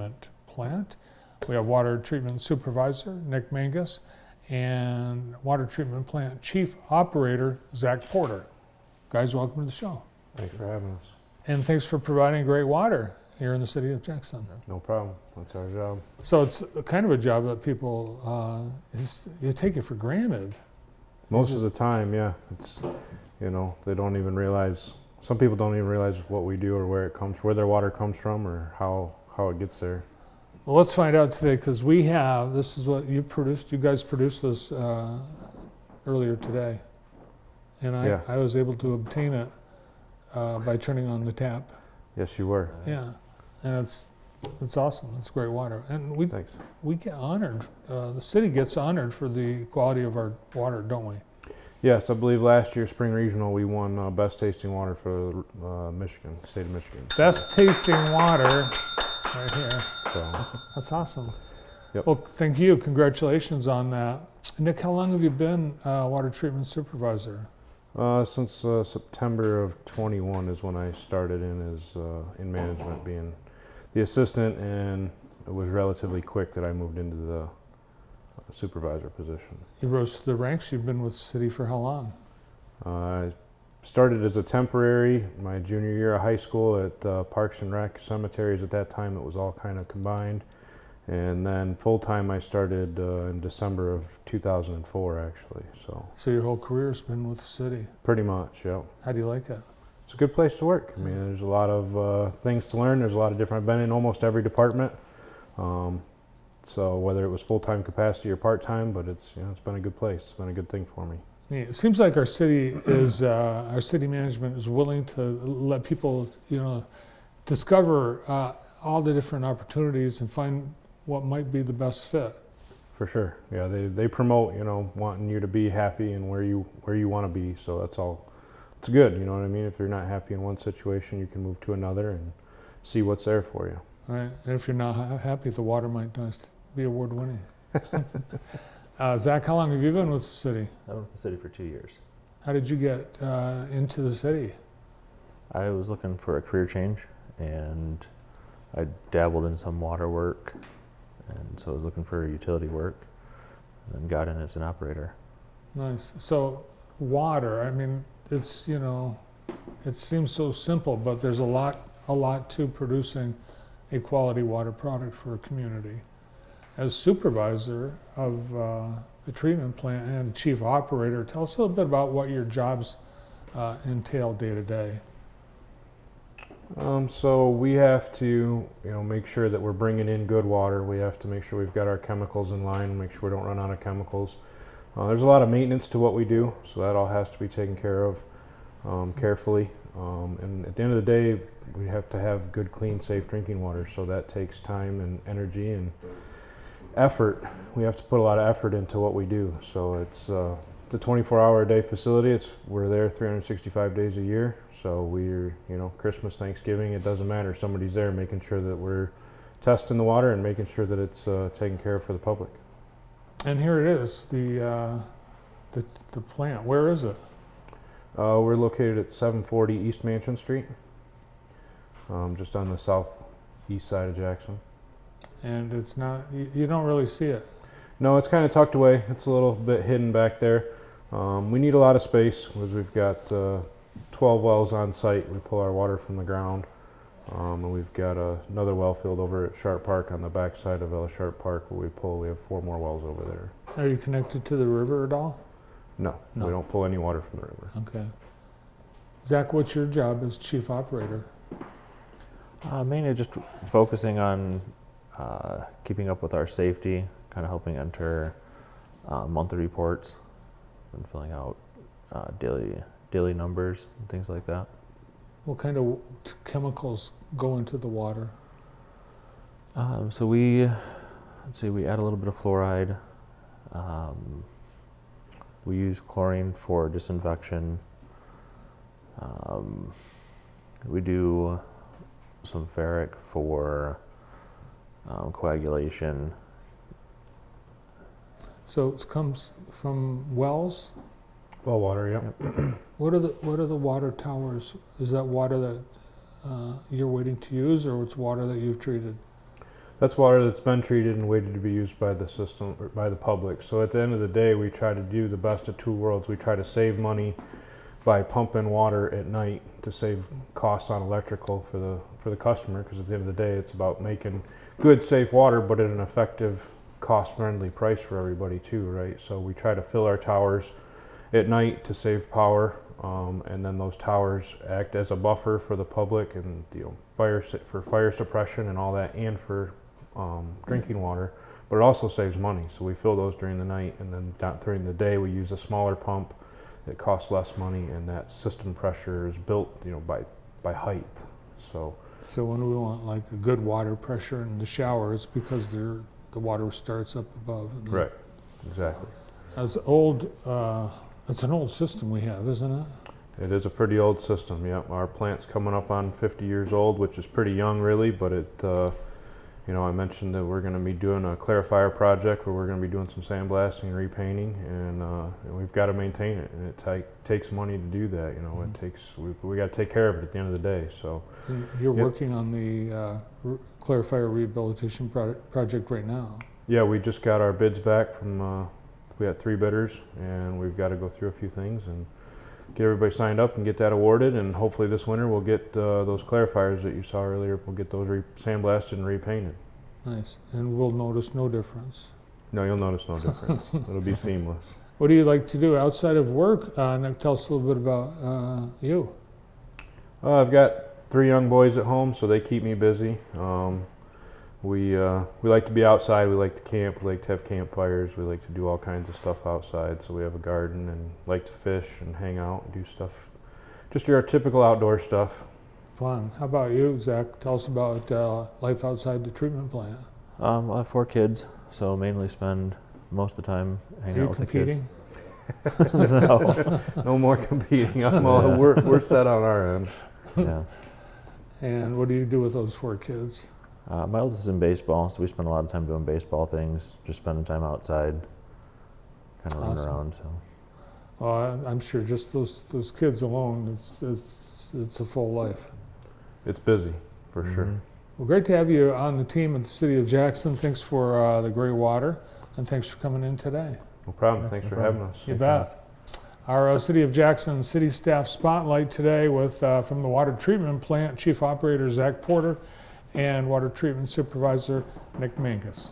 treatment plant. We have water treatment supervisor, Nick Mangus, and water treatment plant chief operator, Zach Porter. Guys, welcome to the show. Thanks for having us. And thanks for providing great water here in the city of Jackson. No problem. That's our job. So it's kind of a job that people, you take it for granted. Most of the time, yeah. It's, they don't even realize, some people don't even realize what we do or where their water comes from or how it gets there. Well, let's find out today, because this is what you produced. You guys produced this earlier today. And I was able to obtain it by turning on the tap. Yes, you were. Yeah, and it's awesome. It's great water, and we get honored. The city gets honored for the quality of our water, don't we? Yes, I believe last year Spring Regional we won best tasting water for Michigan, state of Michigan. Best tasting water, right here. So that's awesome. Yep. Well, thank you. Congratulations on that. Nick, how long have you been water treatment supervisor? Since September of 21 is when I started in management, being the assistant, and it was relatively quick that I moved into the supervisor position. You rose to the ranks. You've been with the city for how long? I started as a temporary my junior year of high school at Parks and Rec cemeteries. At that time, it was all kind of combined. And then full-time I started in December of 2004, actually. So your whole career's been with the city? Pretty much, yeah. How do you like it? It's a good place to work. I mean, there's a lot of things to learn. There's a lot of different, I've been in almost every department. So whether it was full-time capacity or part-time, but it's been a good place. It's been a good thing for me. It seems like our city is, our city management is willing to let people, discover all the different opportunities and find what might be the best fit. For sure, yeah. They promote, wanting you to be happy and where you want to be. So that's all. It's good, you know what I mean. If you're not happy in one situation, you can move to another and see what's there for you. Right, and if you're not happy, the water might not be award-winning. Zach, how long have you been with the city? I've been with the city for 2 years. How did you get into the city? I was looking for a career change, and I dabbled in some water work, and so I was looking for utility work, and then got in as an operator. Nice. So water, I mean, it's, it seems so simple, but there's a lot to producing a quality water product for a community. As supervisor of the treatment plant and chief operator, tell us a little bit about what your jobs entail day to day. So we have to, make sure that we're bringing in good water. We have to make sure we've got our chemicals in line, make sure we don't run out of chemicals. There's a lot of maintenance to what we do, so that all has to be taken care of carefully. And at the end of the day, we have to have good, clean, safe drinking water. So that takes time and energy and effort. We have to put a lot of effort into what we do. So it's a 24-hour-a-day facility. We're there 365 days a year. So we're, Christmas, Thanksgiving, it doesn't matter. Somebody's there making sure that we're testing the water and making sure that it's taken care of for the public. And here it is, the plant. Where is it? We're located at 740 East Mansion Street, just on the southeast side of Jackson. And it's not, you don't really see it. No, it's kind of tucked away. It's a little bit hidden back there. We need a lot of space because we've got 12 wells on site. We pull our water from the ground. And we've got another well field over at Sharp Park on the back side of Sharp Park where we have 4 more wells over there. Are you connected to the river at all? No, we don't pull any water from the river. Okay. Zach, what's your job as chief operator? Mainly just focusing on keeping up with our safety, kind of helping enter monthly reports and filling out daily numbers and things like that. What kind of chemicals go into the water? So we add a little bit of fluoride. We use chlorine for disinfection. We do some ferric for coagulation. So it comes from wells? Well water, yeah. Yep. What are the water towers? Is that water that you're waiting to use, or it's water that you've treated? That's water that's been treated and waited to be used by the system, or by the public. So at the end of the day, we try to do the best of two worlds. We try to save money by pumping water at night to save costs on electrical for the customer, because at the end of the day, it's about making good, safe water, but at an effective, cost-friendly price for everybody too, right? So we try to fill our towers at night to save power, and then those towers act as a buffer for the public, and for fire suppression and all that, and for drinking water. But it also saves money, so we fill those during the night, and then during the day we use a smaller pump. It costs less money, and that system pressure is built, by height. So when we want like the good water pressure in the showers, because the water starts up above. right, exactly. That's old. It's an old system we have, isn't it? It is a pretty old system. Yep, our plant's coming up on 50 years old, which is pretty young, really. But it, I mentioned that we're going to be doing a Clarifier project where we're going to be doing some sandblasting and repainting, and we've got to maintain it, and it takes money to do that. It takes we got to take care of it at the end of the day. So you're working on the Clarifier Rehabilitation project right now. Yeah, we just got our bids back from. We had 3 bidders, and we've got to go through a few things and get everybody signed up and get that awarded, and hopefully this winter we'll get those clarifiers that you saw earlier, we'll get those sandblasted and repainted. Nice. And we'll notice no difference. No, you'll notice no difference. It'll be seamless. What do you like to do outside of work? Nick, tell us a little bit about you. I've got 3 young boys at home, so they keep me busy. We like to be outside, we like to camp, we like to have campfires, we like to do all kinds of stuff outside. So we have a garden and like to fish and hang out and do stuff, just your typical outdoor stuff. Fun. How about you, Zach? Tell us about life outside the treatment plant. I have 4 kids, so mainly spend most of the time hanging out with the kids. No. No more competing. We're set on our end. Yeah. And what do you do with those 4 kids? My oldest is in baseball, so we spend a lot of time doing baseball things, just spending time outside, kind of running around. So. Well, I'm sure just those kids alone, it's a full life. It's busy, for sure. Well, great to have you on the team at the City of Jackson. Thanks for the great water, and thanks for coming in today. No problem. Thanks for having us. You bet. Our City of Jackson City Staff Spotlight today with from the Water Treatment Plant, Chief Operator Zach Porter, and Water Treatment Supervisor Nick Mangus.